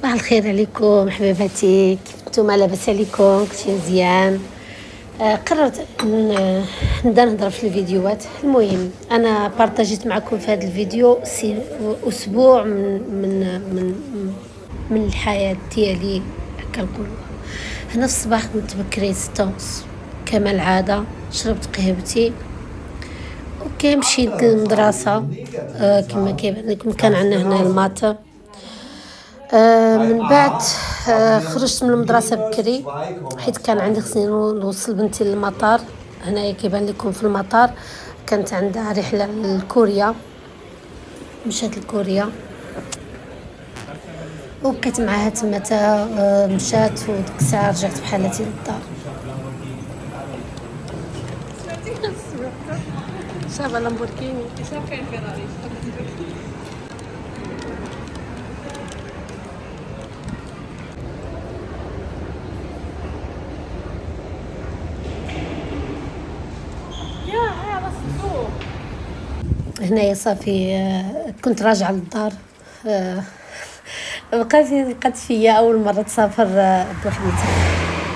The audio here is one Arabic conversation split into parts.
صباح الخير عليكم حبيباتي، كيف نتوما؟ لاباس عليكم؟ كلشي مزيان؟ قررت نبدا نهضر في الفيديوهات. المهم انا بارطاجيت معكم في هذا الفيديو اسبوع من الحياه ديالي كنقولوا. هنا في الصباح كنت بكري 6:30 كما العاده، شربت قهوتي اوكي، مشيت للمدرسه. كما كيبان لكم كان عندنا هنا الماط. من بعد خرجت من المدرسة بكري، حيت كان عندي خصني نوصل بنتي للمطار. هنايا كيبان لكم في المطار كانت عندها رحلة لكوريا، مشات لكوريا وبقيت معاها تما تا مشات، وديك الساعة رجعت بحالتي للدار. شابة لامبورغيني. هنايا صافي كنت راجعة للدار. بقات فيا أول مرة تسافر بوحديتها،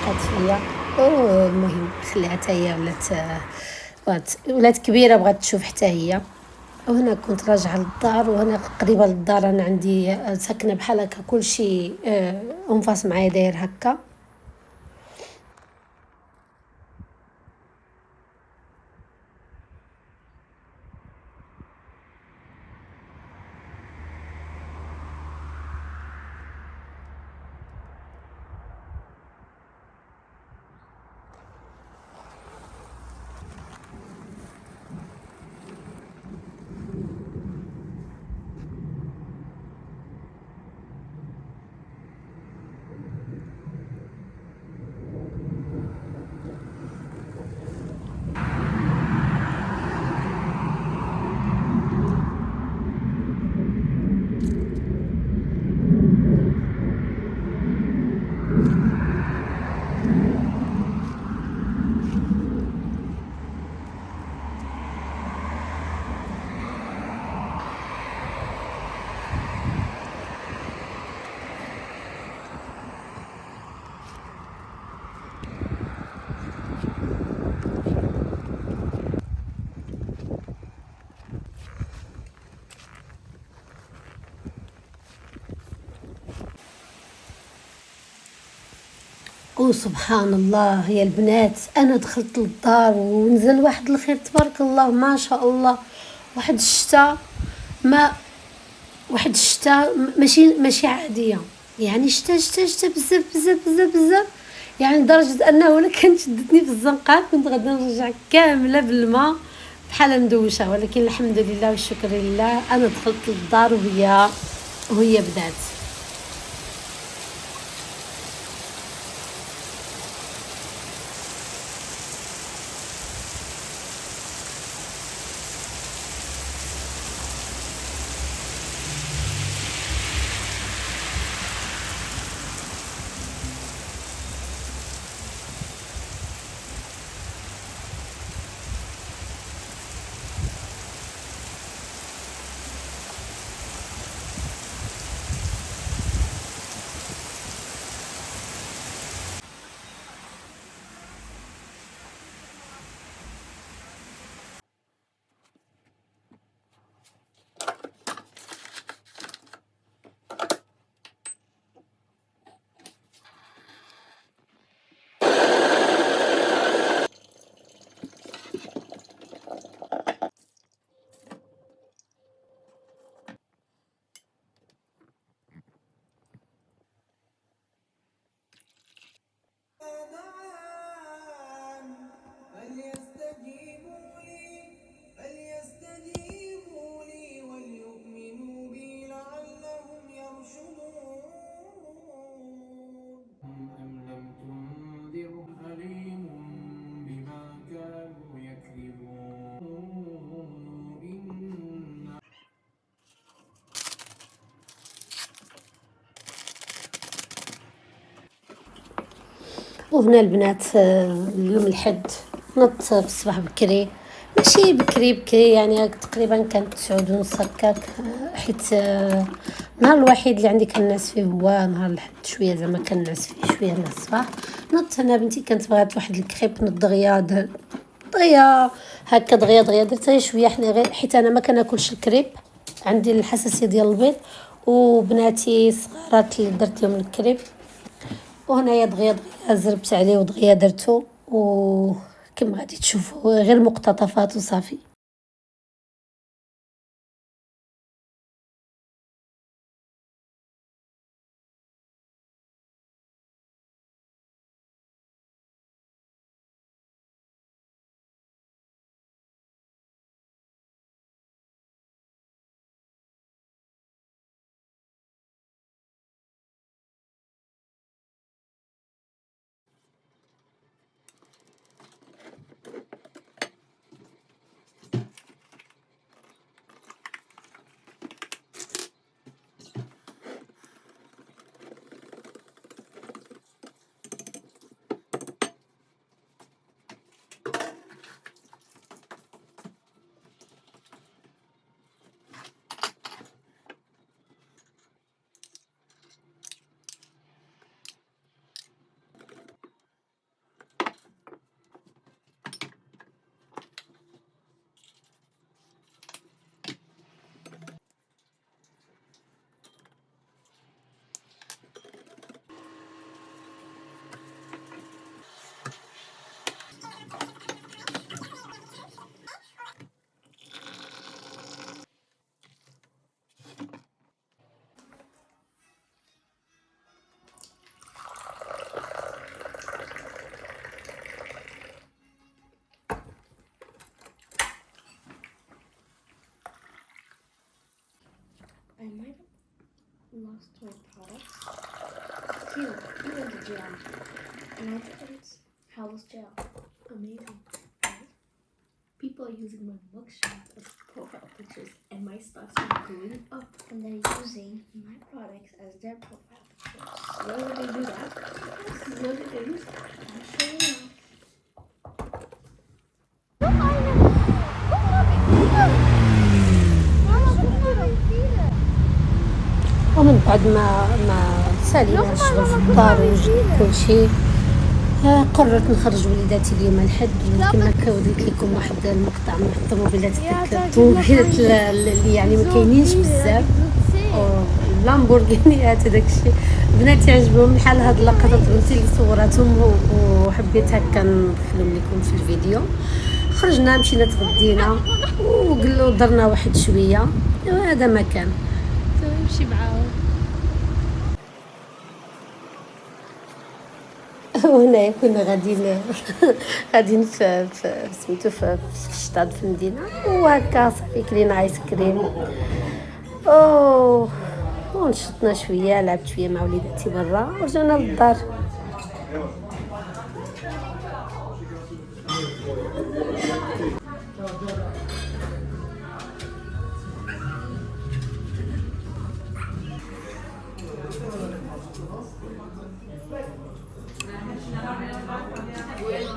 بقات فيا. المهم خليها حتى هي ولات كبيرة، بغات تشوف حتى هي. وهنا كنت راجعة للدار، وهنا قريبة للدار أنا عندي ساكنة بحال هكا كلشي أنفاس معايا داير هكا. وسبحان الله يا البنات، انا دخلت للدار ونزل واحد الخير تبارك الله ما شاء الله. واحد الشتاء، ما واحد الشتاء ماشي عاديه، يعني شتا بزاف بزاف بزاف بزاف. يعني لدرجه انه ولا كانت شدتني في الزنقه كنت غادا نرجع كامله بالماء بحال مدوشه. ولكن الحمد لله والشكر لله انا دخلت للدار وهي بدات. فليستجيبوا لي فليستجيبوا لي وليؤمنوا بي لعلهم يرشدون أم لم تنذرهم أليم بما كانوا يكذبون إن وهنا البنات اليوم الحد نط في الصباح بكري، ماشي بكري يعني تقريبا كانت 9:30 هكاك. حيت النهار الوحيد اللي عندي كنعس فيه هو نهار الحد شويه، زعما كنعس فيه شويه من الصباح. نضت انا بنتي كانت بغات واحد الكريب، نض دغيا دغيا هكا دغيا درت غير شويه، حنا غير حيت انا ما كناكلش الكريب، عندي الحساسيه ديال البيض، وبناتي صغارات اللي درت لهم الكريب، وهنايا دغيا زربت عليه ودغيا درتو، وكما غادي تشوفوا غير مقتطفات وصافي. I might have lost my products. Here, in the jail. And I think it's Howell's jail. Amazing. Right? People are using my mugshot as profile pictures, and my stocks are going up. And they're using my products as their profile pictures. Why would they do that? Because look at things. I'll show you now. ومن بعد ما سالينا الشغل في الدار وجد كلشي، قررت نخرج وليداتي اليوم الحد، كما كوديت لكم واحد المقطع من الطوموبيلات، الطوموبيلات اللي يعني ما كاينينش بزاف، اللامبورغينيات وداكشي. بناتي عجبهم الحال هاد اللقطات، بنتي اللي صوراتهم وحبيت هكا ندخلهم لكم في الفيديو. خرجنا مشينا تغدينا ودرنا واحد شويه، وهذا ما كان. نمشي معاهم. وهنايا كنا غاديين في سميتو في الشطاد في المدينه، وهكا صافي كلينا ايس كريم ونشطنا شويه، لعبت شويه مع وليداتي برا ورجعنا للدار.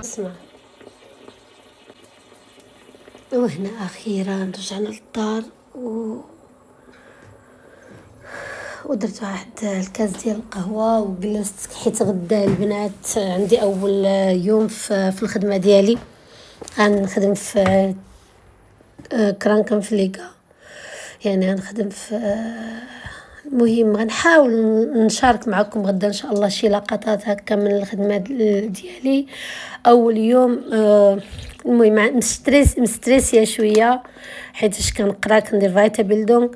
اسمع، وهنا اخيرا رجعنا للدار ودرت واحد الكاس ديال القهوه وجلست، حيت غدا البنات عندي اول يوم في الخدمه ديالي، غنخدم في كرانكن في ليكا، يعني غنخدم في المهم غنحاول نشارك معكم غدا ان شاء الله شي لقطات هكا من الخدمه ديالي اول يوم. المهم مستريسيه شويه حيت كنقرا كندير فايتا بيلدونغ،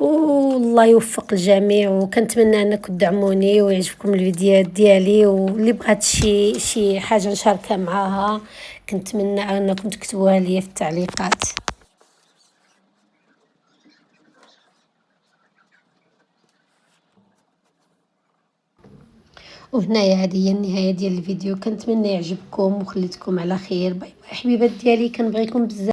والله يوفق الجميع، وكنتمنى انكم تدعموني ويعجبكم الفيديوهات ديالي، واللي بغات شي حاجه نشاركها معاها كنتمنى انكم تكتبوها لي في التعليقات. وهنايا هذه هي النهايه ديال الفيديو، كنتمنى يعجبكم وخليتكم على خير. باي باي حبيبات ديالي، كنبغيكم بزاف.